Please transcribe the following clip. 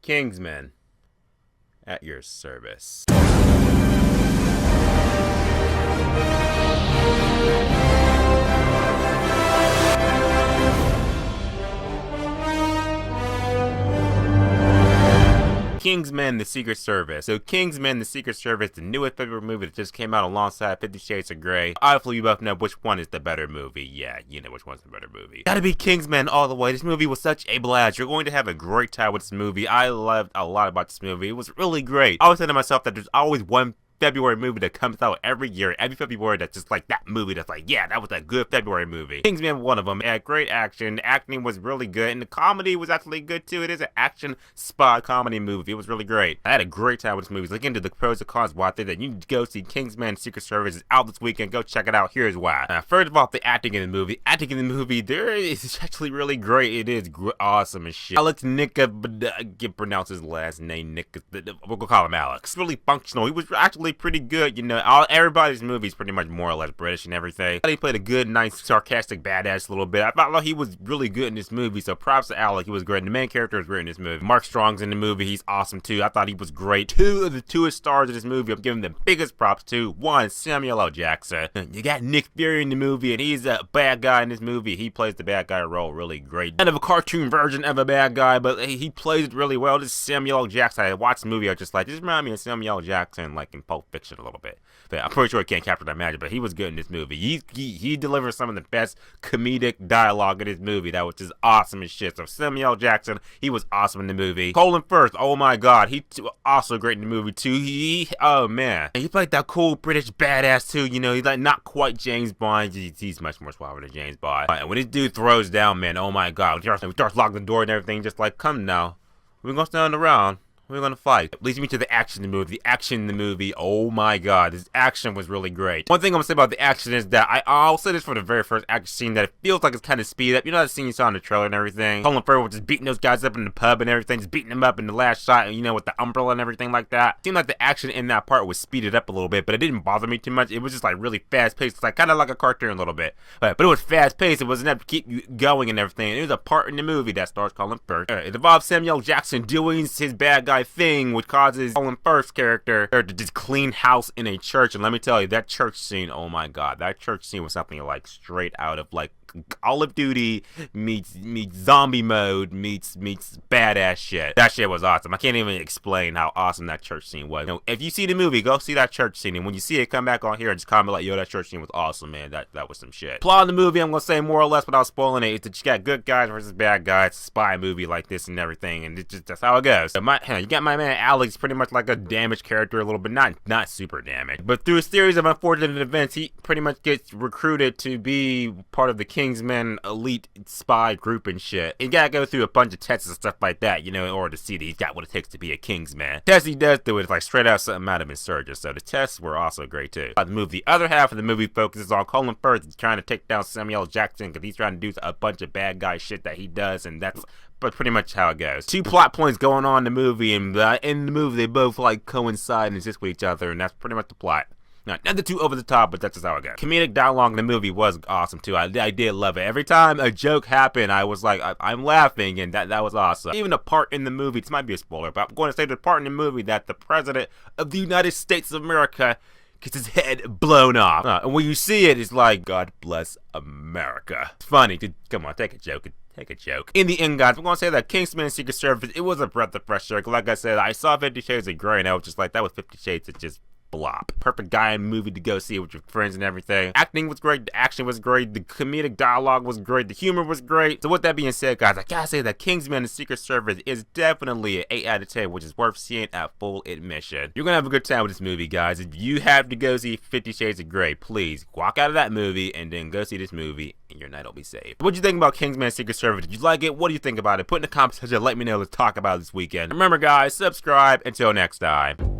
Kingsman, at your service. Kingsman, The Secret Service. So Kingsman, The Secret Service, the newest February movie that just came out alongside 50 Shades of Grey. Obviously, you both know which one is the better movie. Yeah, you know which one's the better movie. Gotta be Kingsman all the way. This movie was such a blast. You're going to have a great time with this movie. I loved a lot about this movie. It was really great. I always say to myself that there's always one February movie that comes out every year, every February, that's just like that movie that's like, yeah, that was a good February movie. Kingsman, one of them. It had great action. The acting was really good, and the comedy was actually good too. It is an action spy comedy movie. It was really great. I had a great time with this movie. Look into the pros and cons why I think that you need to go see Kingsman Secret Service. Is out this weekend. Go check it out. Here's why. First of all, the acting in the movie. There is actually really great. It is awesome as shit. Alex Nicka, but I can't pronounce his last name. Nick. We'll call him Alex. It's really functional. He was actually pretty good, you know. Everybody's movie's pretty much more or less British and everything. He played a good, nice, sarcastic badass a little bit. I thought like he was really good in this movie, so props to Alec. He was great. And the main character was great in this movie. Mark Strong's in the movie. He's awesome too. I thought he was great. Two of the stars of this movie, I'm giving the biggest props to. One, Samuel L. Jackson. You got Nick Fury in the movie, and he's a bad guy in this movie. He plays the bad guy role really great. Kind of a cartoon version of a bad guy, but he plays it really well. This is Samuel L. Jackson. I watched the movie, I was just like, this reminds me of Samuel L. Jackson, like in Pulp Fiction a little bit. But I'm pretty sure I can't capture that magic, but he was good in this movie. He delivers some of the best comedic dialogue in this movie. That was just awesome as shit. So Samuel L. Jackson, he was awesome in the movie. Colin Firth, oh my god, he also great in the movie too. Oh man, and he played that cool British badass too. You know, he's like not quite James Bond. He's much more suave than James Bond. And when this dude throws down, man, oh my god, he starts locking the door and everything, just like, come now, we're gonna stand around. We're gonna fight. It leads me to the action in the movie. The action in the movie, oh my god, this action was really great. One thing I'm gonna say about the action is that I'll say this for the very first action scene, that it feels like it's kind of speed up. You know that scene you saw in the trailer and everything? Colin Firth was just beating those guys up in the pub and everything, just beating them up in the last shot, you know, with the umbrella and everything like that. It seemed like the action in that part was speeded up a little bit, but it didn't bother me too much. It was just like really fast paced. It's like kind of like a cartoon a little bit. But it was fast paced. It was enough to keep you going and everything. And there's a part in the movie that stars Colin Firth. It involves Samuel L. Jackson doing his bad guy thing, which causes Colin Firth's character to just clean house in a church. And let me tell you, that church scene, oh my god, that church scene was something like straight out of like Call of Duty meets zombie mode meets badass shit. That shit was awesome. I can't even explain how awesome that church scene was. You know, if you see the movie, go see that church scene, and when you see it, come back on here and just comment like, yo, that church scene was awesome, man. That was some shit. Plot of the movie, I'm gonna say more or less without spoiling it, is that you got good guys versus bad guys, spy movie like this and everything, and it's just that's how it goes. So you got my man Alex, pretty much like a damaged character a little bit, not super damaged, but through a series of unfortunate events, he pretty much gets recruited to be part of the Kingsman elite spy group and shit. You gotta go through a bunch of tests and stuff like that, you know, in order to see that he's got what it takes to be a Kingsman. The test he does do is like straight out something out of Insurgent, so the tests were also great too. The other half of the movie focuses on Colin Firth trying to take down Samuel L. Jackson because he's trying to do a bunch of bad guy shit that he does, and that's pretty much how it goes. Two plot points going on in the movie, and in the movie they both like coincide and exist with each other, and that's pretty much the plot. Not the too over the top, but that's just how it goes. Comedic dialogue in the movie was awesome too. I did love it. Every time a joke happened, I was like, I'm laughing, and that was awesome. Even the part in the movie, this might be a spoiler, but I'm going to say the part in the movie that the president of the United States of America gets his head blown off. And when you see it, it's like, God bless America. It's funny. Come on, take a joke. Take a joke. In the end, guys, I'm going to say that Kingsman Secret Service, it was a breath of fresh air. Like I said, I saw 50 Shades of Grey, and I was just like, that was 50 Shades of just blop. Perfect guy in movie to go see with your friends and everything. Acting was great, the action was great, the comedic dialogue was great, the humor was great. So with that being said, guys, I gotta say that Kingsman The Secret Service is definitely an 8 out of 10, which is worth seeing at full admission. You're gonna have a good time with this movie, guys. If you have to go see 50 Shades of Grey, please walk out of that movie and then go see this movie, and your night will be saved. What do you think about Kingsman Secret Service? Did you like it? What do you think about it? Put in the comments section, let me know. Let's talk about it this weekend. Remember, guys, subscribe. Until next time.